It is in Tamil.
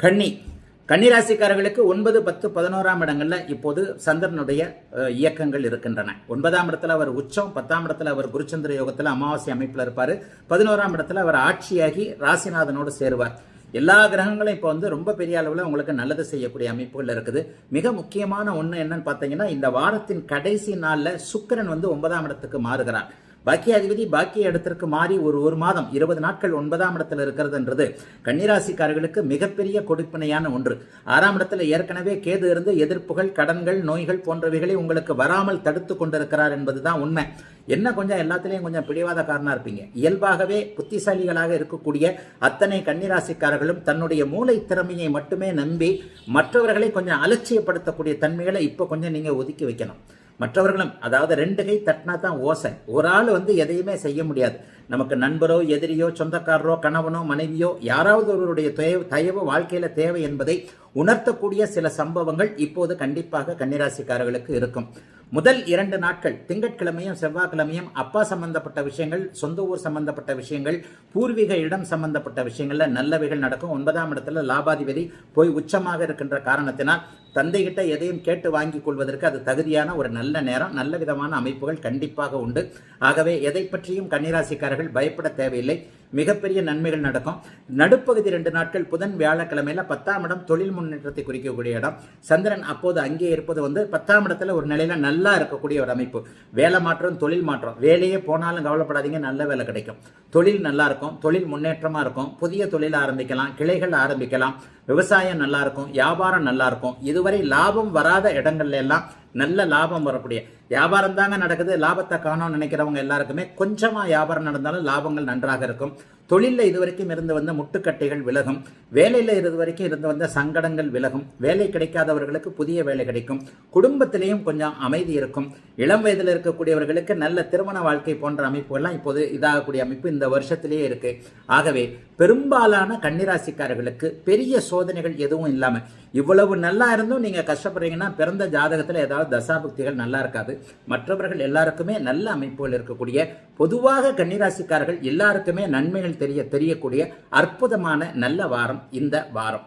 கன்னி கன்னிராசிக்காரர்களுக்கு 9, 10, 11ஆம் இடங்கள்ல இப்போது சந்திரனுடைய இயக்கங்கள் இருக்கின்றன. 9ஆம் இடத்துல அவர் உச்சம், 10ஆம் இடத்துல அவர் குருச்சந்திர யோகத்தில் அமாவாசை அமைப்பில் இருப்பார். 11ஆம் இடத்துல அவர் ஆட்சியாகி ராசிநாதனோடு சேருவார். எல்லா கிரகங்களும் இப்போ ரொம்ப பெரிய அளவில் உங்களுக்கு நல்லது செய்யக்கூடிய அமைப்புகள் இருக்குது. மிக முக்கியமான ஒன்று என்னன்னு பார்த்தீங்கன்னா, இந்த வாரத்தின் கடைசி நாளில் சுக்கிரன் 9ஆம் இடத்துக்கு மாறுகிறார். பாக்கிய அதிபதி பாக்கிய இடத்திற்கு மாறி ஒரு மாதம் 20 நாட்கள் 9ஆம் இடத்துல இருக்கிறதுன்றது கன்னிராசிக்காரர்களுக்கு மிகப்பெரிய கொடுப்பினையான ஒன்று. 6ஆம் இடத்துல ஏற்கனவே கேது இருந்து எதிர்ப்புகள், கடன்கள், நோய்கள் போன்றவைகளை உங்களுக்கு வராமல் தடுத்து கொண்டிருக்கிறார் என்பதுதான் உண்மை. என்ன கொஞ்சம் எல்லாத்திலையும் கொஞ்சம் பிடிவாதக்காரனா இருப்பீங்க. இயல்பாகவே புத்திசாலிகளாக இருக்கக்கூடிய அத்தனை கன்னிராசிக்காரர்களும் தன்னுடைய மூளை திறமையை மட்டுமே நம்பி மற்றவர்களை கொஞ்சம் அலட்சியப்படுத்தக்கூடிய தன்மைகளை இப்போ கொஞ்சம் நீங்க ஒதுக்கி வைக்கணும். மற்றவர்களும், அதாவது 2 கை தட்டினா தான் ஓசை. ஒரு ஆள் எதையுமே செய்ய முடியாது. நமக்கு நண்பரோ, எதிரியோ, சொந்தக்காரரோ, கணவனோ, மனைவியோ யாராவது ஒருவருடைய தயவு வாழ்க்கையில தேவை என்பதை உணர்த்தக்கூடிய சில சம்பவங்கள் இப்போது கண்டிப்பாக கன்னிராசிக்காரர்களுக்கு இருக்கும். முதல் 2 நாட்கள் திங்கட்கிழமையும் செவ்வாய்க்கிழமையும் அப்பா சம்பந்தப்பட்ட விஷயங்கள், சொந்த ஊர் சம்பந்தப்பட்ட விஷயங்கள், பூர்வீக இடம் சம்பந்தப்பட்ட விஷயங்கள்ல நல்லவைகள் நடக்கும். 9ஆம் இடத்துல லாபாதிபதி போய் உச்சமாக இருக்கின்ற காரணத்தினால் தந்தைகிட்ட எதையும் கேட்டு வாங்கி கொள்வதற்கு அது தகுதியான ஒரு நல்ல நேரம், நல்ல விதமான அமைப்புகள் கண்டிப்பாக உண்டு. ஆகவே எதை பற்றியும் கன்னிராசிக்காரர்கள் பயப்பட தேவையில்லை. மிகப்பெரிய நன்மைகள் நடக்கும். நடுப்பகுதி 2 நாட்கள் புதன் வியாழக்கிழமையில 10ஆம் இடம் தொழில் முன்னேற்றத்தை குறிக்கக்கூடிய இடம். சந்திரன் அப்போது அங்கே இருப்பது 10ஆம் இடத்துல ஒரு நிலையில நல்லா இருக்கக்கூடிய ஒரு அமைப்பு. வேலை மாற்றம், தொழில் மாற்றம். வேலையே போனாலும் கவலைப்படாதீங்க, நல்ல வேலை கிடைக்கும். தொழில் நல்லா இருக்கும், தொழில் முன்னேற்றமா இருக்கும். புதிய தொழில் ஆரம்பிக்கலாம், கிளைகள் ஆரம்பிக்கலாம். விவசாயம் நல்லா இருக்கும், வியாபாரம் நல்லா இருக்கும். இதுவரை லாபம் வராத இடங்கள்ல எல்லாம் நல்ல லாபம் வரக்கூடிய வியாபாரம் தாங்க நடக்குது, லாபத்தை காணோம்னு நினைக்கிறவங்க எல்லாருக்குமே கொஞ்சமா வியாபாரம் நடந்தாலும் லாபங்கள் நன்றாக இருக்கும். தொழிலில் இதுவரைக்கும் இருந்து வந்த முட்டுக்கட்டைகள் விலகும். வேலையில் இதுவரைக்கும் இருந்து வந்த சங்கடங்கள் விலகும். வேலை கிடைக்காதவர்களுக்கு புதிய வேலை கிடைக்கும். குடும்பத்திலையும் கொஞ்சம் அமைதி இருக்கும். இளம் வயதில் இருக்கக்கூடியவர்களுக்கு நல்ல திருமண வாழ்க்கை போன்ற அமைப்புகள்லாம் இப்போது இதாகக்கூடிய அமைப்பு இந்த வருஷத்திலேயே இருக்கு. ஆகவே பெரும்பாலான கன்னிராசிக்காரர்களுக்கு பெரிய சோதனைகள் எதுவும் இல்லாமல் இவ்வளவு நல்லா இருந்தும் நீங்க கஷ்டப்படுறீங்கன்னா பிறந்த ஜாதகத்தில் ஏதாவது தசாபுக்திகள் நல்லா இருக்காது. மற்றவர்கள் எல்லாருக்குமே நல்ல அமைப்புகள் இருக்கக்கூடிய, பொதுவாக கன்னிராசிக்காரர்கள் எல்லாருக்குமே நன்மைகள் தெரியக்கூடிய அற்புதமான நல்ல வாரம் இந்த வாரம்.